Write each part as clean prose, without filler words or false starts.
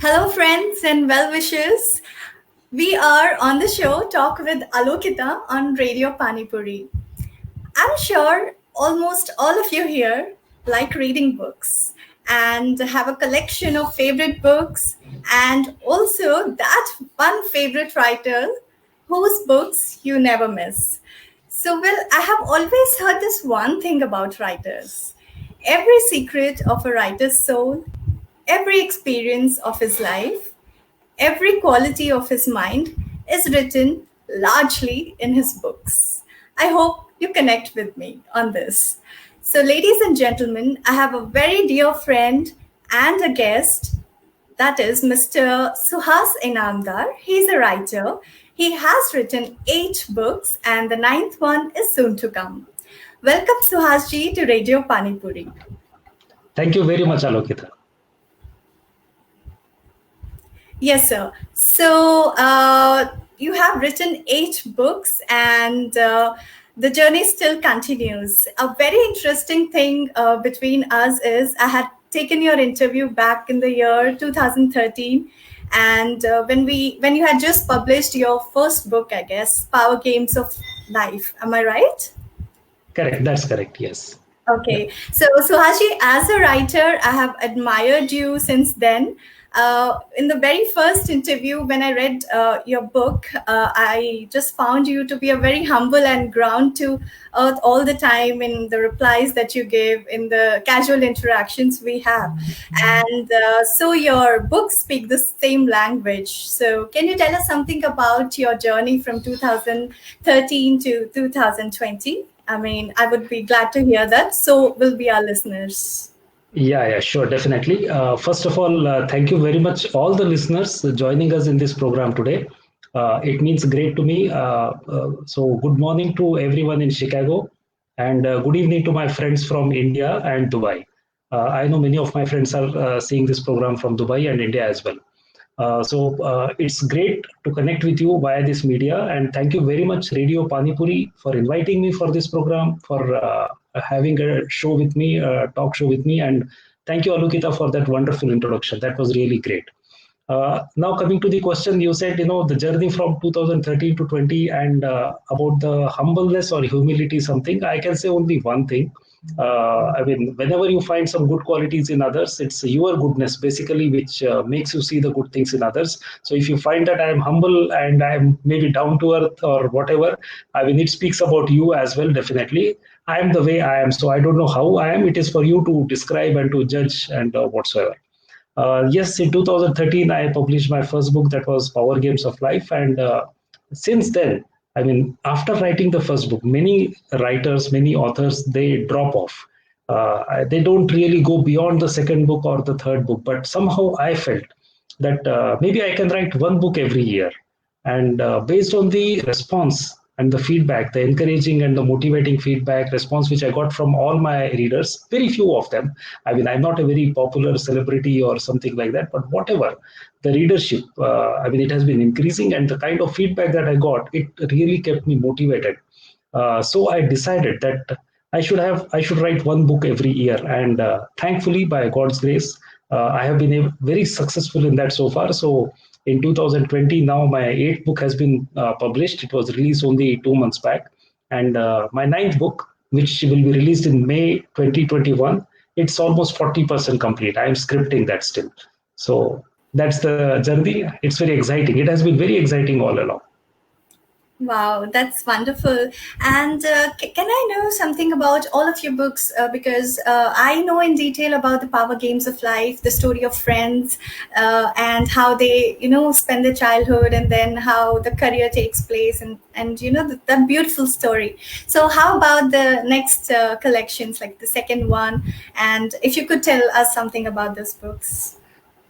Hello, friends and well wishers. We are on the show Talk with Alokita on Radio Panipuri. I'm sure almost all of you here like reading books and have a collection of favorite books, and also that one favorite writer whose books you never miss. I have always heard this one thing about writers. Every secret of a writer's soul, every experience of his life, every quality of his mind is written largely in his books. I hope you connect with me on this. So, ladies and gentlemen, I have a very dear friend and a guest, that is Mr. Suhas Inamdar. He's a writer. He has written 8 books, and the ninth one is soon to come. Welcome, Suhasji, to Radio Panipuri. Thank you very much, Alokita. Yes, sir. You have written 8 books, and the journey still continues. A very interesting thing between us is I had taken your interview back in the year 2013, and when you had just published your first book, I guess, Power Games of Life. Am I right? Correct. That's correct. Yes. Okay. So, Suhashi, as a writer, I have admired you since then. In the very first interview, when I read your book, I just found you to be a very humble and ground to earth all the time in the replies that you give, in the casual interactions we have. And so your books speak the same language. So can you tell us something about your journey from 2013 to 2020? I mean, I would be glad to hear that. So will be our listeners. Yeah, sure, definitely. First of all, thank you very much, all the listeners joining us in this program today. It means great to me. So, good morning to everyone in Chicago, and good evening to my friends from India and Dubai. I know many of my friends are seeing this program from Dubai and India as well. It's great to connect with you via this media, and thank you very much, Radio Panipuri, for inviting me for this program, for having a show with me, a talk show with me, and thank you, Alukita, for that wonderful introduction. That was really great. Now coming to the question, you said, the journey from 2013 to 20 and about the humbleness or humility, something. I can say only one thing. I mean, whenever you find some good qualities in others, it's your goodness basically which makes you see the good things in others. So if you find that I am humble and I am maybe down to earth or whatever, I mean, it speaks about you as well, definitely. I am the way I am. So I don't know how I am. It is for you to describe and to judge and whatsoever. Yes, in 2013, I published my first book, that was Power Games of Life. And since then, I mean, after writing the first book, many writers, many authors, they drop off. They don't really go beyond the second book or the third book. But somehow I felt that maybe I can write one book every year. And based on the response and the feedback, the encouraging and the motivating feedback response which I got from all my readers, very few of them. I mean, I'm not a very popular celebrity or something like that, but whatever, the readership, I mean, it has been increasing, and the kind of feedback that I got, it really kept me motivated. So I decided that I should write one book every year, and thankfully, by God's grace, I have been very successful in that so far. So in 2020, now my 8th book has been published. It was released only 2 months back. And my 9th book, which will be released in May 2021, it's almost 40% complete. I'm scripting that still. So that's the journey. It's very exciting. It has been very exciting all along. Wow, that's wonderful. And can I know something about all of your books? Because I know in detail about the Power Games of Life, the story of friends, and how they, spend their childhood, and then how the career takes place, and that beautiful story. So how about the next collections, like the second one? And if you could tell us something about those books.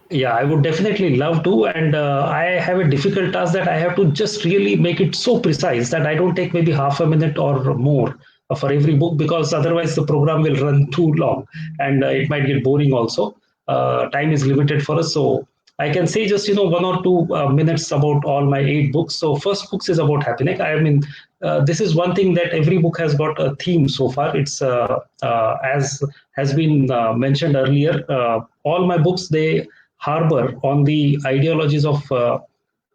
Yeah, I would definitely love to. And I have a difficult task that I have to just really make it so precise that I don't take maybe half a minute or more for every book, because otherwise the program will run too long and it might get boring also. Time is limited for us. So I can say just, 1 or 2 minutes about all my 8 books. So first books is about happiness. I mean, this is one thing that every book has got a theme so far. It's as has been mentioned earlier, all my books, they harbor on the ideologies of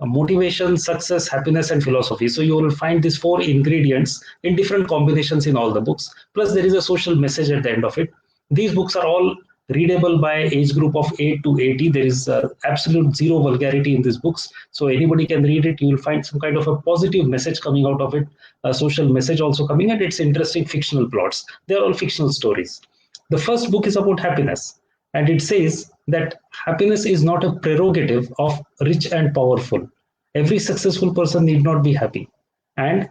motivation, success, happiness, and philosophy. So you will find these four ingredients in different combinations in all the books. Plus, there is a social message at the end of it. These books are all readable by age group of 8 to 80. There is absolute zero vulgarity in these books, so anybody can read it. You will find some kind of a positive message coming out of it, a social message also coming, and it's interesting fictional plots. They are all fictional stories. The first book is about happiness, and it says that happiness is not a prerogative of rich and powerful. Every successful person need not be happy, and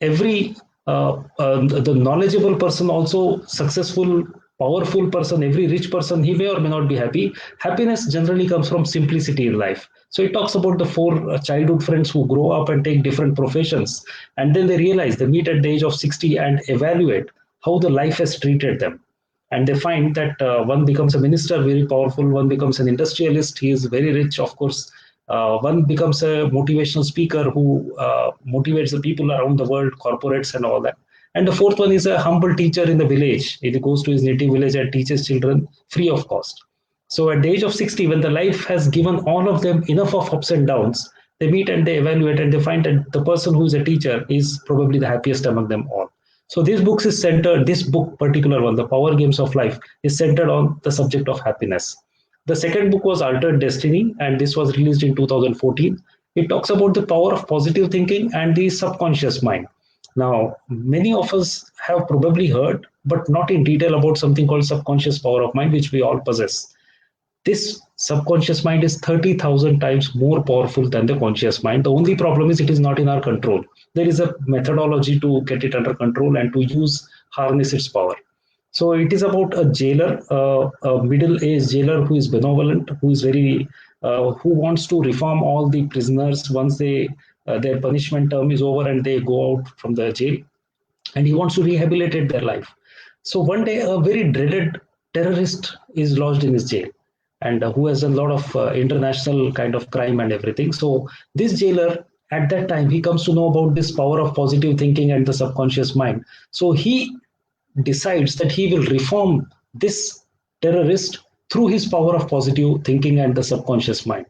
every the knowledgeable person, also successful, powerful person, every rich person, he may or may not be happy. Happiness generally comes from simplicity in life. So it talks about the four childhood friends who grow up and take different professions, and then they realize, they meet at the age of 60 and evaluate how the life has treated them, and they find that one becomes a minister, very powerful; one becomes an industrialist, he is very rich, of course; one becomes a motivational speaker who motivates the people around the world, corporates and all that; and the fourth one is a humble teacher in the village. He goes to his native village and teaches children free of cost. So at the age of 60, when the life has given all of them enough of ups and downs, they meet and they evaluate, and they find that the person who is a teacher is probably the happiest among them all. So this book, particular one, The Power Games of Life, is centered on the subject of happiness. The second book was Altered Destiny, and this was released in 2014. It talks about the power of positive thinking and the subconscious mind. Now, many of us have probably heard, but not in detail, about something called subconscious power of mind, which we all possess. This subconscious mind is 30,000 times more powerful than the conscious mind. The only problem is it is not in our control. There is a methodology to get it under control and to harness its power. So it is about a jailer, a middle-aged jailer who is benevolent, who is who wants to reform all the prisoners once their punishment term is over and they go out from the jail, and he wants to rehabilitate their life. So one day, a very dreaded terrorist is lodged in his jail, and who has done a lot of international kind of crime and everything. So this jailer, at that time, he comes to know about this power of positive thinking and the subconscious mind. So he decides that he will reform this terrorist through his power of positive thinking and the subconscious mind.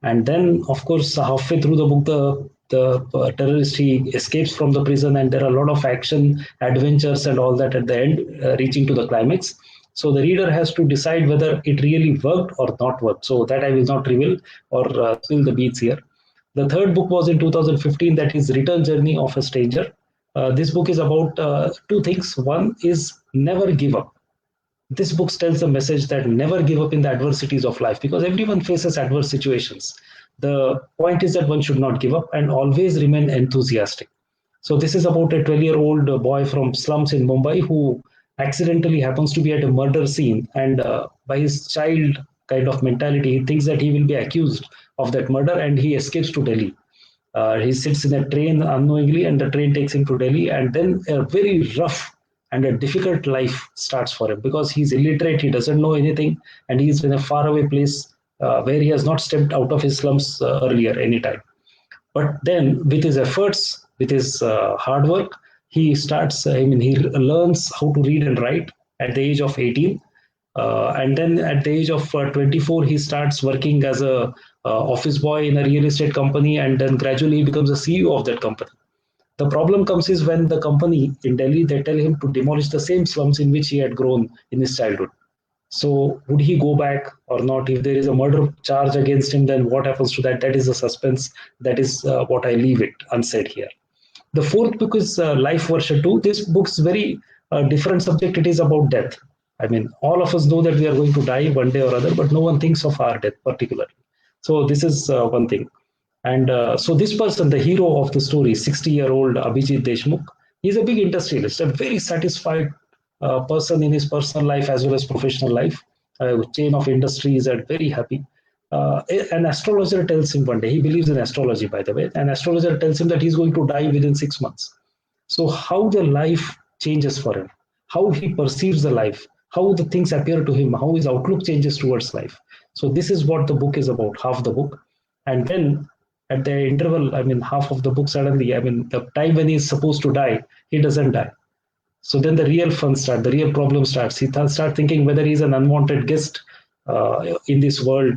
And then, of course, halfway through the book, the terrorist, he escapes from the prison, and there are a lot of action, adventures, and all that at the end, reaching to the climax. So the reader has to decide whether it really worked or not worked. So that I will not reveal or spill the beats here. The third book was in 2015, that is Return Journey of a Stranger. This book is about two things. One is never give up. This book tells a message that never give up in the adversities of life, because everyone faces adverse situations. The point is that one should not give up and always remain enthusiastic. So this is about a 12-year-old boy from slums in Mumbai who accidentally happens to be at a murder scene, and by his child kind of mentality, he thinks that he will be accused of that murder, and he escapes to Delhi. He sits in a train unknowingly, and the train takes him to Delhi, and then a very rough and a difficult life starts for him, because he's illiterate, he doesn't know anything, and he's in a faraway place where he has not stepped out of his slums earlier anytime. But then, with his efforts, with his hard work, he starts. He learns how to read and write at the age of 18, and then at the age of 24, he starts working as a office boy in a real estate company, and then gradually he becomes a CEO of that company. The problem comes is when the company in Delhi, they tell him to demolish the same slums in which he had grown in his childhood. So would he go back or not? If there is a murder charge against him, then what happens to that? That is a suspense. That is what I leave it unsaid here. The fourth book is Life Version 2. This book's very different subject. It is about death. I mean, all of us know that we are going to die one day or other, but no one thinks of our death particularly. So this is one thing. And so this person, the hero of the story, 60-year-old Abhijit Deshmukh, he's a big industrialist, a very satisfied person in his personal life as well as professional life, chain of industries, and very happy. An astrologer tells him one day, he believes in astrology, by the way, an astrologer tells him that he's going to die within 6 months. So how the life changes for him, how he perceives the life, how the things appear to him, how his outlook changes towards life. So this is what the book is about, half the book. And then at the interval, half of the book suddenly, the time when he's supposed to die, he doesn't die. So then the real fun starts, the real problem starts. He starts thinking whether he's an unwanted guest in this world,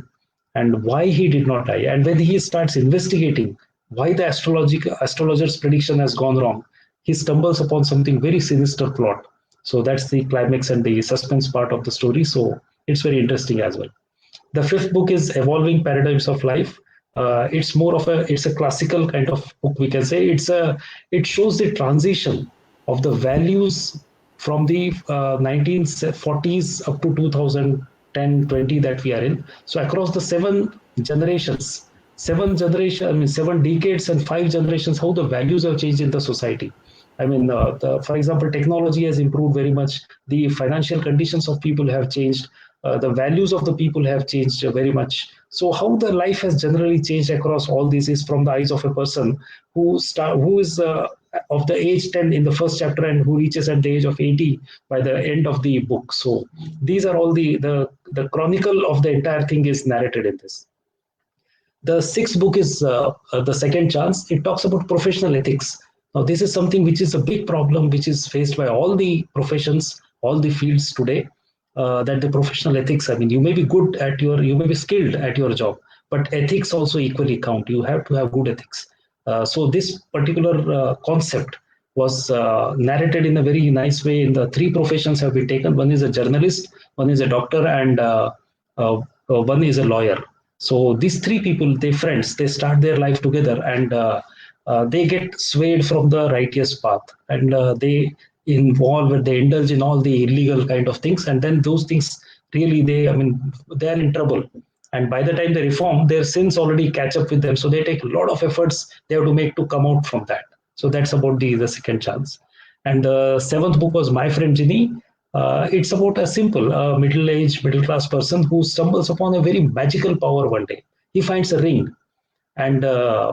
and why he did not die. And when he starts investigating why the astrologer's prediction has gone wrong, he stumbles upon something very sinister plot. So that's the climax and the suspense part of the story. So it's very interesting as well. The fifth book is Evolving Paradigms of Life. It's more of a classical kind of book, we can say. It shows the transition of the values from the 1940s up to 2010-20 that we are in. So across the I mean 7 decades and 5 generations, how the values have changed in the society. I mean, for example, technology has improved very much. The financial conditions of people have changed. The values of the people have changed very much. So, how the life has generally changed across all this is from the eyes of a person who is of the age 10 in the first chapter and who reaches at the age of 80 by the end of the book. So, these are all the chronicle of the entire thing is narrated in this. The sixth book is The Second Chance. It talks about professional ethics. Now, this is something which is a big problem which is faced by all the professions, all the fields today. That the professional ethics, I mean, you may be skilled at your job, but ethics also equally count. You have to have good ethics. So, this particular concept was narrated in a very nice way. In the three professions have been taken. One is a journalist, one is a doctor, and one is a lawyer. So these three people, they friends, they start their life together, and they get swayed from the righteous path, and they indulge in all the illegal kind of things, and then those things really, I mean, they are in trouble. And by the time they reform, their sins already catch up with them. So they take a lot of efforts they have to make to come out from that. So that's about the second chance. And the seventh book was My Friend Ginny. It's about a simple, middle-aged, middle-class person who stumbles upon a very magical power one day. He finds a ring, and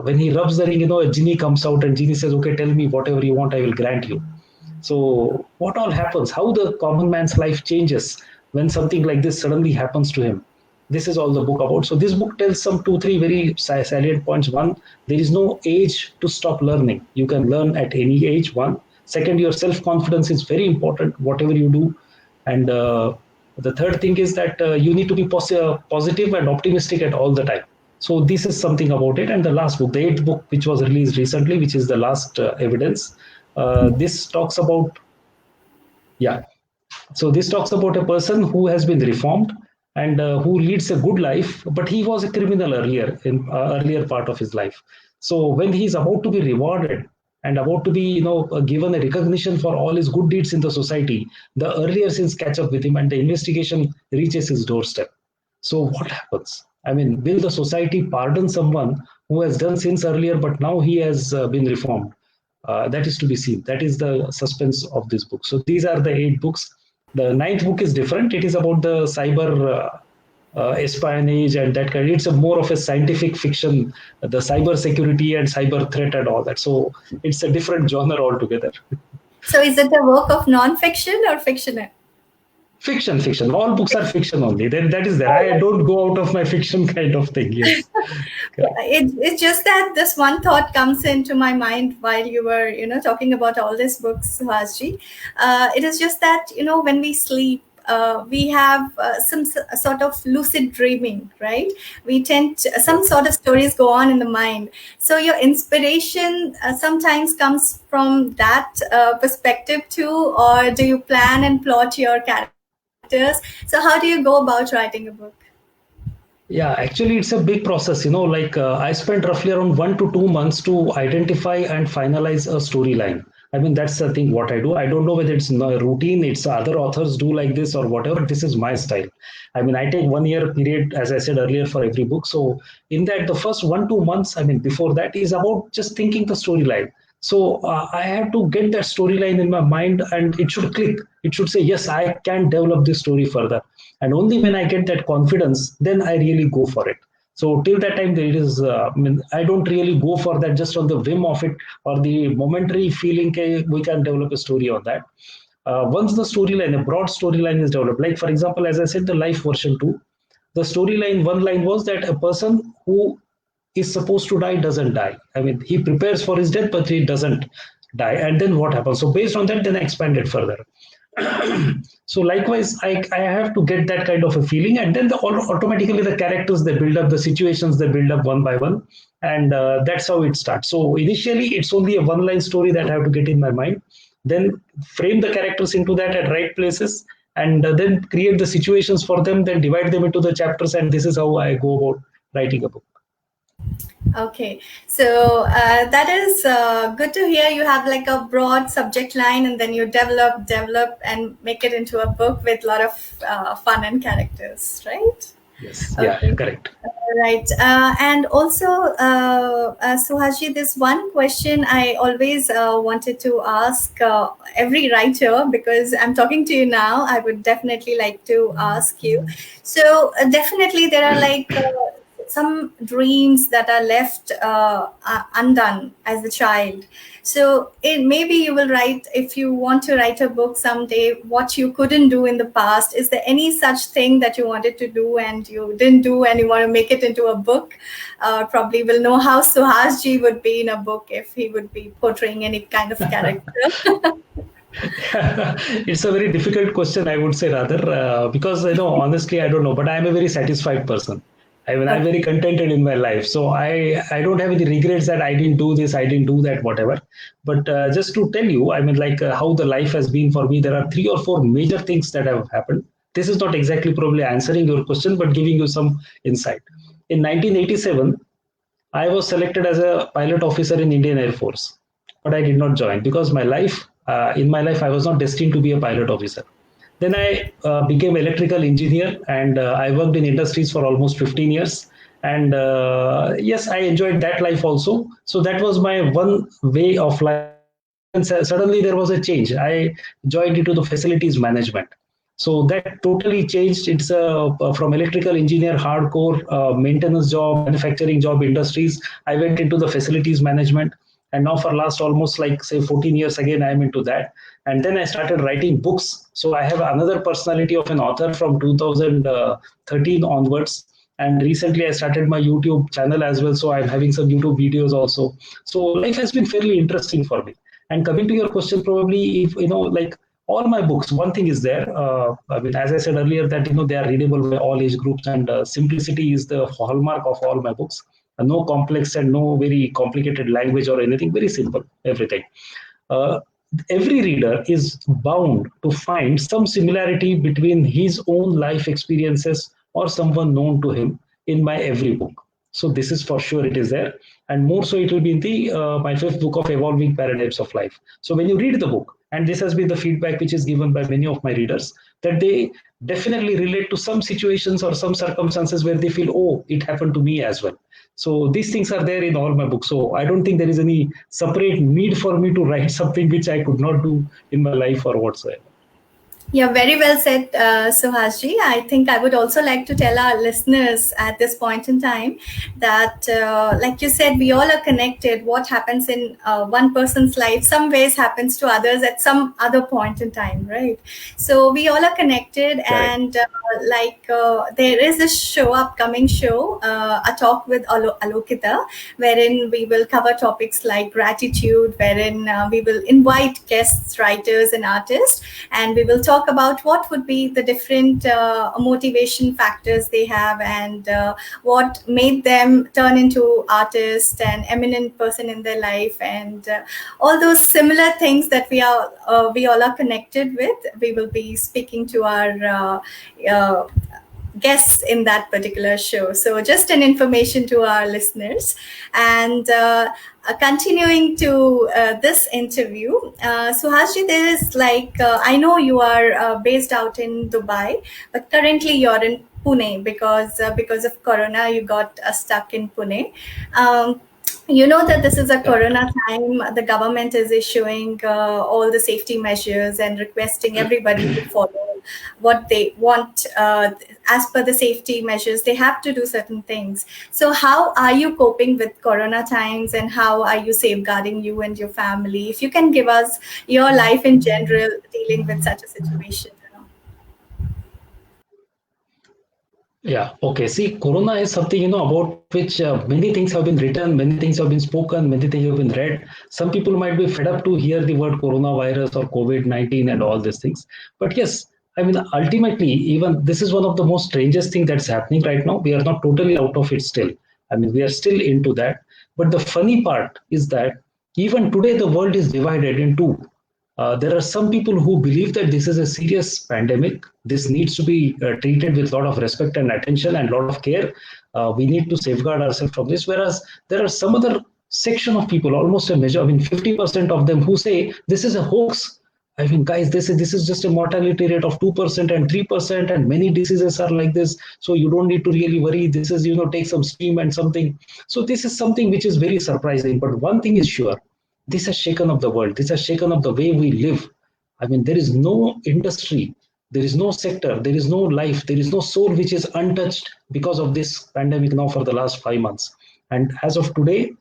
when he rubs the ring, a genie comes out, and genie says, "Okay, tell me whatever you want, I will grant you." So, what all happens? How the common man's life changes when something like this suddenly happens to him? This is all the book about. So, this book tells some two, three very salient points. One, there is no age to stop learning. You can learn at any age. One. Second, your self confidence is very important, whatever you do. And the third thing is that you need to be positive and optimistic at all the time. So this is something about it. And the last book, the eighth book, which was released recently, which is The Last Evidence. This talks about, yeah, so this talks about a person who has been reformed and who leads a good life, but he was a criminal earlier in earlier part of his life. So when he is about to be rewarded and about to be, given a recognition for all his good deeds in the society, the earlier sins catch up with him, and the investigation reaches his doorstep. So what happens? I mean, will the society pardon someone who has done sins earlier, but now he has been reformed? That is to be seen. That is the suspense of this book. So these are the 8 books. The ninth book is different. It is about the cyber espionage and that kind. It's a more of a scientific fiction, the cyber security and cyber threat and all that. So it's a different genre altogether. So is it a work of non-fiction or fiction? Fiction. All books are fiction only. Then that is there. I don't go out of my fiction kind of thing. Yes, correct. It's just that this one thought comes into my mind while you were, talking about all these books, Suhasji. It is just that, when we sleep, we have some sort of lucid dreaming, right? We some sort of stories go on in the mind. So your inspiration sometimes comes from that perspective too, or do you plan and plot your characters? So how do you go about writing a book? Yeah, actually, it's a big process. Like I spent roughly around 1 to 2 months to identify and finalize a storyline. I mean, that's the thing what I do. I don't know whether it's a routine, it's other authors do like this or whatever. This is my style. I mean, I take 1 year period, as I said earlier, for every book. So, in that, the first 1 2 months, I mean, before that is about just thinking the storyline. So, I have to get that storyline in my mind and it should click. It should say, yes, I can develop this story further, and only when I get that confidence, then I really go for it. So till that time, there is I mean, I don't really go for that just on the whim of it or the momentary feeling, okay, we can develop a story on that. Once the storyline, a broad storyline is developed, like for example, as I said, the life version 2, the storyline, one line was that a person who is supposed to die doesn't die. I mean, he prepares for his death, but he doesn't die. And then what happens? So based on that, then I expanded further. So likewise, I have to get that kind of a feeling, and then automatically the characters they build up, the situations they build up one by one, and that's how it starts. So initially, it's only a one line story that I have to get in my mind, then frame the characters into that at right places, and then create the situations for them, then divide them into the chapters, and this is how I go about writing a book. Okay, so that is good to hear. You have like a broad subject line, and then you develop, and make it into a book with a lot of fun and characters, right? Yes, yeah, Okay. correct. Right. And also, Suhaji, this one question I always wanted to ask every writer, because I'm talking to you now, I would definitely like to ask you. So, definitely, there are like some dreams that are left undone as a child. So maybe you will write, if you want to write a book someday, what you couldn't do in the past. Is there any such thing that you wanted to do and you didn't do, and you want to make it into a book? Probably will know how Suhasji would be in a book if he would be portraying any kind of character. It's a very difficult question, I would say, rather, because honestly, I don't know, but I'm a very satisfied person. I mean, I'm Okay. very contented in my life, so I don't have any regrets that I didn't do this, I didn't do that, whatever. But just to tell you, I mean, like how the life has been for me, there are three or four major things that have happened. This is not exactly probably answering your question, but giving you some insight. In 1987, I was selected as a pilot officer in Indian Air Force, but I did not join because in my life, I was not destined to be a pilot officer. Then I became electrical engineer, and I worked in industries for almost 15 years. And yes, I enjoyed that life also. So that was my one way of life. And then suddenly there was a change. I joined into the facilities management. So that totally changed. It's from electrical engineer, hardcore maintenance job, manufacturing job, industries. I went into the facilities management, and now for last almost like say 14 years again I am into that. And then I started writing books. So I have another personality of an author from 2013 onwards. And recently I started my YouTube channel as well. So I'm having some YouTube videos also. So life has been fairly interesting for me. And coming to your question, probably if like all my books, one thing is there. I mean, as I said earlier, that they are readable by all age groups, and simplicity is the hallmark of all my books. No complex and no very complicated language or anything. Very simple, everything. Uh, every reader is bound to find some similarity between his own life experiences or someone known to him in my every book. So this is for sure it is there, and more so it will be in the my fifth book of Evolving Paradigms of Life. So when you read the book, and this has been the feedback which is given by many of my readers, that they definitely relate to some situations or some circumstances where they feel, oh, it happened to me as well. So these things are there in all my books. So I don't think there is any separate need for me to write something which I could not do in my life or whatsoever. Yeah, very well said, Suhasji. I think I would also like to tell our listeners at this point in time that, like you said, we all are connected. What happens in one person's life, some ways happens to others at some other point in time, right? So we all are connected, Correct. and there is a show, upcoming show, a talk with Alokita, wherein we will cover topics like gratitude, wherein we will invite guests, writers, and artists, and we will talk about what would be the different motivation factors they have, and what made them turn into artists and eminent person in their life, and all those similar things that we all are connected with. We will be speaking to our guests in that particular show. So, just an information to our listeners. And continuing to this interview, Suhasji, there is like, I know you are based out in Dubai, but currently you're in Pune because of Corona, you got stuck in Pune. You know that this is a Correct. corona time. The government is issuing all the safety measures and requesting everybody to follow what they want, as per the safety measures. They have to do certain things. So how are you coping with corona times, and how are you safeguarding you and your family? If you can give us your life in general dealing with such a situation. Yeah. Okay. See, Corona is something, about which many things have been written, many things have been spoken, many things have been read. Some people might be fed up to hear the word coronavirus or COVID-19 and all these things. But yes, I mean, ultimately, even this is one of the most strangest thing that's happening right now. We are not totally out of it still. I mean, we are still into that. But the funny part is that even today, the world is divided in two. There are some people who believe that this is a serious pandemic. This needs to be treated with a lot of respect and attention and a lot of care. We need to safeguard ourselves from this. Whereas there are some other section of people, almost a measure, I mean, 50% of them who say this is a hoax. I mean, guys, this is just a mortality rate of 2% and 3%, and many diseases are like this. So you don't need to really worry. This is, take some steam and something. So this is something which is very surprising. But one thing is sure, this has shaken up the world. This has shaken up the way we live. I mean, there is no industry, there is no sector, there is no life, there is no soul which is untouched because of this pandemic now for the last 5 months. And as of today,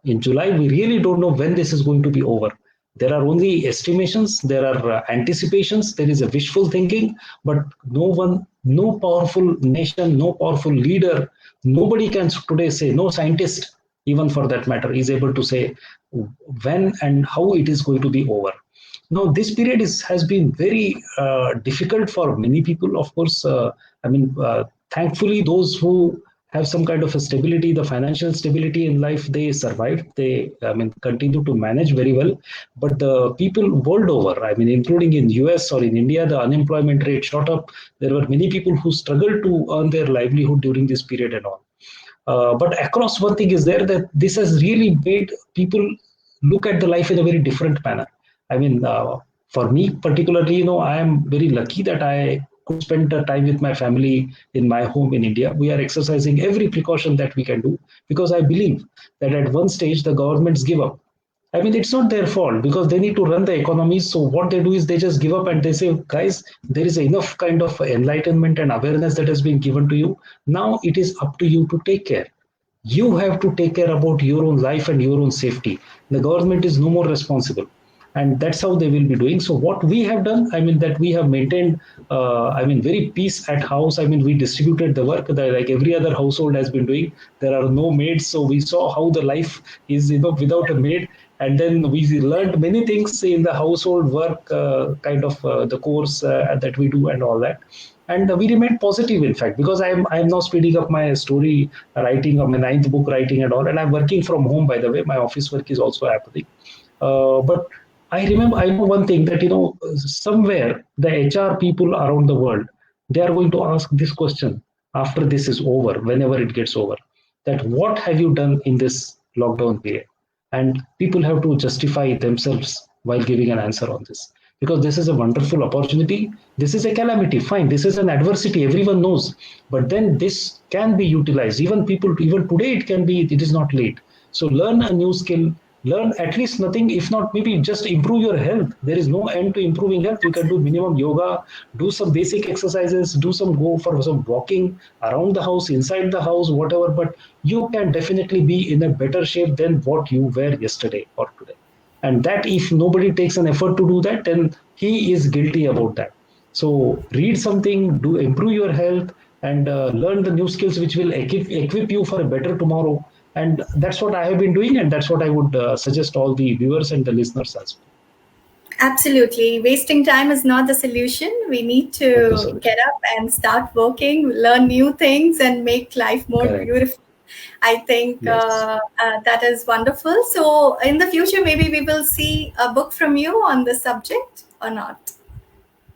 in July, we really don't know when this is going to be over. There are only estimations, there are anticipations, there is a wishful thinking, but no one, no powerful nation, no powerful leader, nobody can today say, no scientist, even for that matter, is able to say when and how it is going to be over. Now, this period has been very difficult for many people, of course. I mean, thankfully, those who have some kind of a stability, the financial stability in life, they survived. They, I mean, continue to manage very well. But the people world over, I mean, including in US or in India, the unemployment rate shot up. There were many people who struggled to earn their livelihood during this period and all. But across, one thing is there that this has really made people look at the life in a very different manner. I mean, for me particularly, I am very lucky that I could spend time with my family in my home in India. We are exercising every precaution that we can do because I believe that at one stage the governments give up. I mean, it's not their fault because they need to run the economies. So what they do is they just give up and they say, guys, there is enough kind of enlightenment and awareness that has been given to you. Now it is up to you to take care. You have to take care about your own life and your own safety. The government is no more responsible, and that's how they will be doing. So what we have done, I mean, that we have maintained, I mean, very peace at house. I mean, we distributed the work that, like every other household has been doing. There are no maids, so we saw how the life is, without a maid. And then we learned many things in the household work, kind of the course that we do and all that. And we remain positive, in fact, because I'm now speeding up my story writing, or my ninth book writing and all, and I'm working from home, by the way. My office work is also happening. But I know one thing, that somewhere the HR people around the world, they are going to ask this question after this is over, whenever it gets over, that what have you done in this lockdown period? And people have to justify themselves while giving an answer on this, because this is a wonderful opportunity. This is a calamity, fine. This is an adversity, everyone knows, but then this can be utilized. Even today, it is not late. So learn a new skill, learn at least nothing, if not maybe just improve your health. There is no end to improving health. You can do minimum yoga, do some basic exercises, go for some walking around the house, inside the house, whatever, but you can definitely be in a better shape than what you were yesterday or today. And that, if nobody takes an effort to do that, then he is guilty about that. So read something, do improve your health, and learn the new skills which will equip you for a better tomorrow. And that's what I have been doing, and that's what I would suggest all the viewers and the listeners as well. Absolutely. Wasting time is not the solution. We need Not the to solution. get up and start working, learn new things, and make life more Correct. beautiful. I think Yes. that is wonderful. So, in the future, maybe we will see a book from you on this subject or not.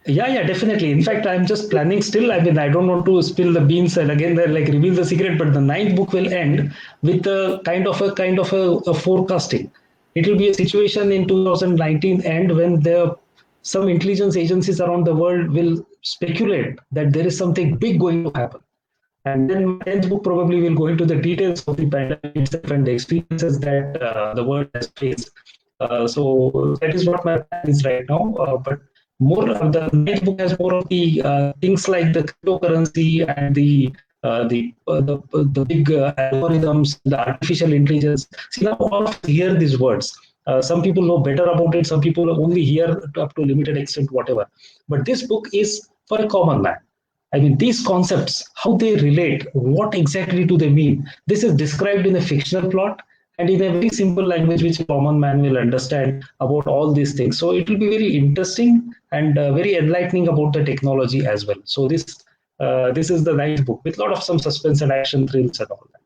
Yeah, yeah, definitely. In fact, I'm just planning still. I mean, I don't want to spill the beans and again like reveal the secret, but the ninth book will end with a a forecasting. It will be a situation in 2019 end when some intelligence agencies around the world will speculate that there is something big going to happen. And then my 10th book probably will go into the details of the pandemic itself and the experiences that the world has faced. So that is what my plan is right now. But the ninth book has more of the things like the cryptocurrency and the big algorithms, the artificial intelligence. See, now all of us hear these words. Some people know better about it. Some people only hear up to a limited extent, whatever. But this book is for a common man. I mean, these concepts, how they relate, what exactly do they mean? This is described in a fictional plot and in a very simple language which a common man will understand about all these things. So it will be very interesting and very enlightening about the technology as well. So this is the nice book with a lot of some suspense and action thrills and all that.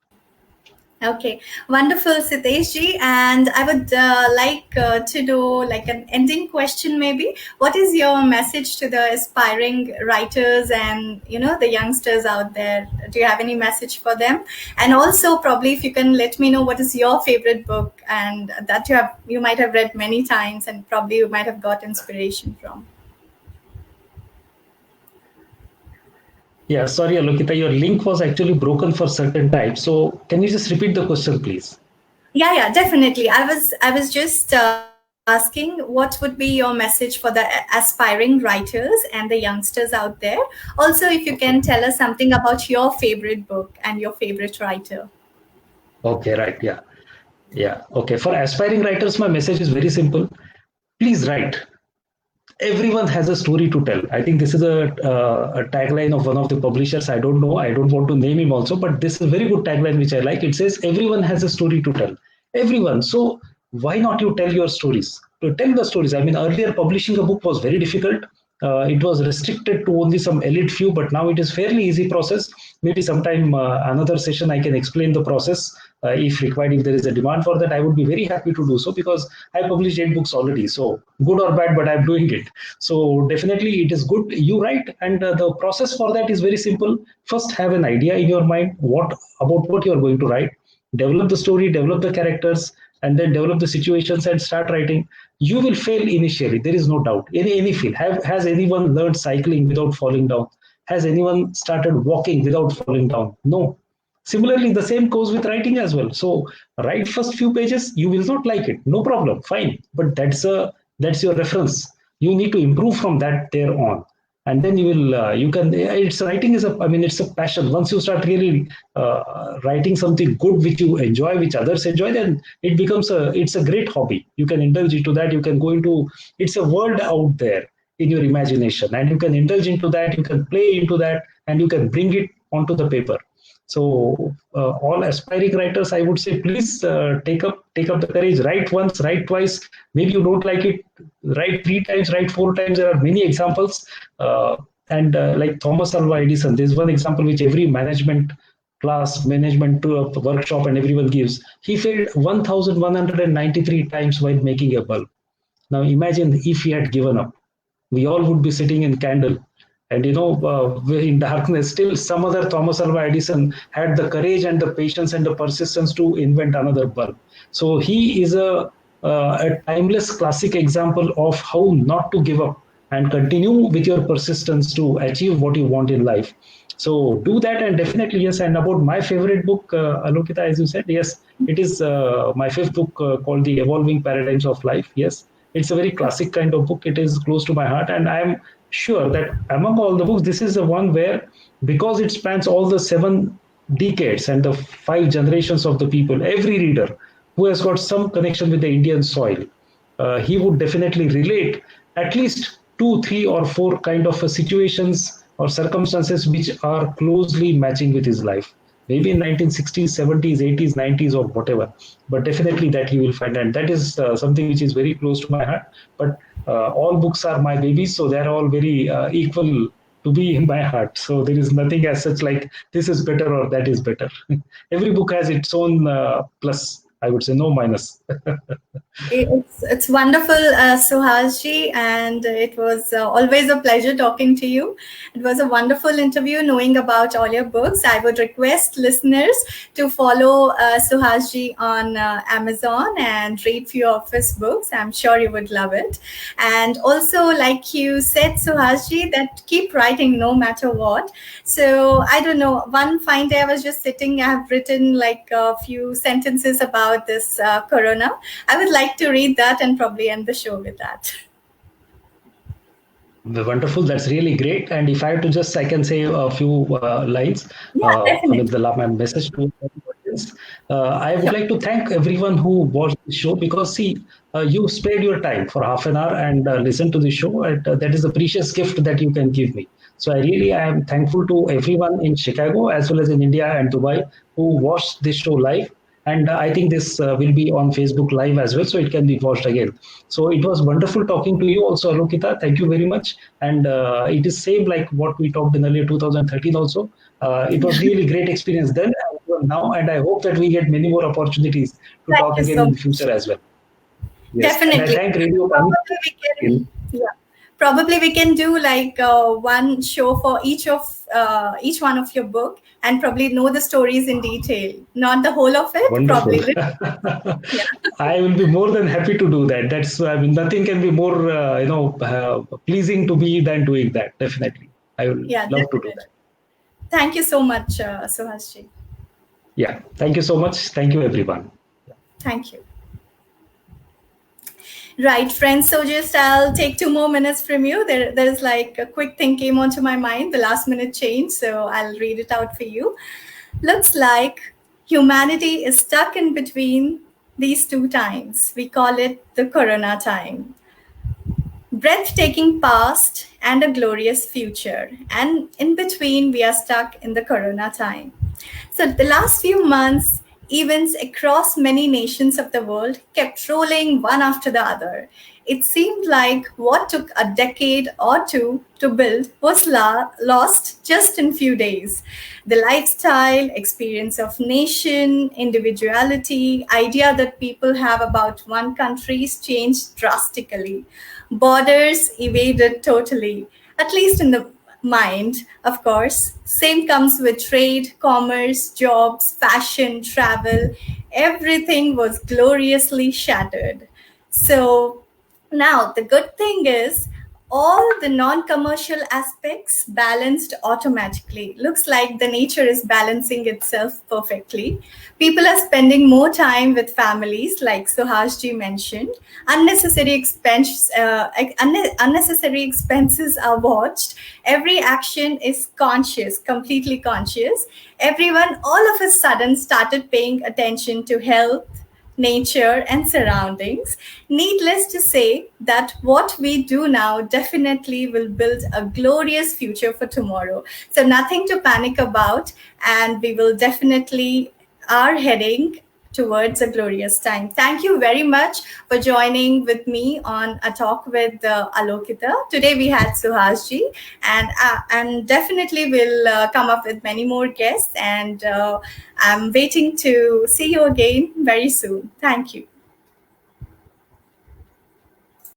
Okay, wonderful, Sitesh ji. And I would like to do like an ending question, maybe. What is your message to the aspiring writers and the youngsters out there? Do you have any message for them? And also, probably, if you can let me know what is your favorite book and that you might have read many times and probably you might have got inspiration from. Yeah, sorry, Alokita, your link was actually broken for certain types. So can you just repeat the question, please? Yeah, yeah, definitely. I was just asking what would be your message for the aspiring writers and the youngsters out there. Also, if you can tell Okay. us something about your favorite book and your favorite writer. Okay, right. Yeah. Yeah. Okay. For aspiring writers, my message is very simple. Please write. Everyone has a story to tell. I think this is a tagline of one of the publishers. I don't know. I don't want to name him also, but this is a very good tagline which I like. It says, everyone has a story to tell. Everyone. So why not you tell your stories? To tell the stories. I mean, earlier publishing a book was very difficult. It was restricted to only some elite few, but now it is fairly easy process. Maybe sometime another session I can explain the process if required. If there is a demand for that, I would be very happy to do so because I published 8 books already. So good or bad, but I'm doing it. So definitely it is good. You write, and the process for that is very simple. First, have an idea in your mind what you are going to write. Develop the story, develop the characters, and then develop the situations and start writing. You will fail initially. There is no doubt. Any field. Has anyone learned cycling without falling down? Has anyone started walking without falling down? No. Similarly, the same goes with writing as well. So write first few pages, you will not like it, no problem, fine. But that's your reference. You need to improve from that there on, and then you can. It's writing is a. I mean, it's a passion. Once you start really writing something good which you enjoy, which others enjoy, then it becomes a. It's a great hobby. You can indulge into that. You can go into. It's a world out there in your imagination, and you can indulge into that. You can play into that, and you can bring it onto the paper. So all aspiring writers, I would say, please take up the courage. Write once, write twice. Maybe you don't like it. Write 3 times, write 4 times. There are many examples. And like Thomas Alva Edison, there's one example which every management class, management workshop, and everyone gives. He failed 1,193 times while making a bulb. Now imagine if he had given up, we all would be sitting in candle, and in darkness. Still, some other Thomas Alva Edison had the courage and the patience and the persistence to invent another bulb. So he is a timeless classic example of how not to give up and continue with your persistence to achieve what you want in life. So do that, and definitely yes. And about my favorite book, Alokita, as you said, yes, it is my fifth book called The Evolving Paradigms of Life. Yes, it's a very classic kind of book. It is close to my heart, and I'm sure that among all the books, this is the one where, because it spans all the 7 decades and the 5 generations of the people, every reader who has got some connection with the Indian soil, he would definitely relate at least 2, 3, or 4 kind of situations or circumstances which are closely matching with his life. Maybe in 1960s, 70s, 80s, 90s, or whatever, but definitely that you will find, and that is something which is very close to my heart. But all books are my babies, so they're all very equal to be in my heart. So there is nothing as such like this is better or that is better. Every book has its own plus. I would say no minus. It's wonderful, Suhasji, and it was always a pleasure talking to you. It was a wonderful interview knowing about all your books. I would request listeners to follow Suhasji on Amazon and read few of his books. I'm sure you would love it. And also, like you said, Suhasji, that keep writing no matter what. So I don't know. One fine day I was just sitting. I have written like a few sentences about this corona. I would like to read that and probably end the show with that. Wonderful. That's really great. And if I have to just, I can say a few lines Yeah, with definitely. the my message to the audience. I would Sure. like to thank everyone who watched the show because, see, you spared your time for half an hour and listened to the show. And, that is a precious gift that you can give me. So I really am thankful to everyone in Chicago as well as in India and Dubai who watched this show live. And I think this will be on Facebook Live as well, so it can be watched again. So it was wonderful talking to you also, Alokita. Thank you very much. And it is same like what we talked in earlier 2013 also. It was really great experience then and even now, and I hope that we get many more opportunities to Thank talk you again so in the much. future as well. Yes, and I Definitely. thank Radio Pani. Probably we can, yeah. Probably we can do like one show for each one of your book, and probably know the stories in detail. Not the whole of it, Wonderful. probably. Yeah. I will be more than happy to do that. I mean, nothing can be more, pleasing to me than doing that. Definitely. I will Yeah, love to do definitely. that. Thank you so much, Suhasji. Yeah. Thank you so much. Thank you, everyone. Thank you. Right, friends. So just I'll take 2 more minutes from you. There's like a quick thing came onto my mind, the last minute change. So I'll read it out for you. Looks like humanity is stuck in between these two times. We call it the Corona time. Breathtaking past and a glorious future. And in between, we are stuck in the Corona time. So, the last few months, events across many nations of the world kept rolling one after the other. It seemed like what took a decade or two to build was lost just in few days. The lifestyle, experience of nation, individuality, idea that people have about one country's changed drastically. Borders evaded totally, at least in the mind, of course. Same comes with trade, commerce, jobs, fashion, travel. Everything was gloriously shattered. So now the good thing is all the non-commercial aspects balanced automatically. Looks like the nature is balancing itself perfectly. People are spending more time with families, like Suhasji mentioned. Unnecessary expenses are watched. Every action is conscious, completely conscious. Everyone all of a sudden started paying attention to health, nature, and surroundings. Needless to say that what we do now definitely will build a glorious future for tomorrow. So, nothing to panic about, and we will definitely are heading towards a glorious time. Thank you very much for joining with me on a talk with Alokita. Today we had Suhasji, and definitely we'll come up with many more guests. And I'm waiting to see you again very soon. Thank you.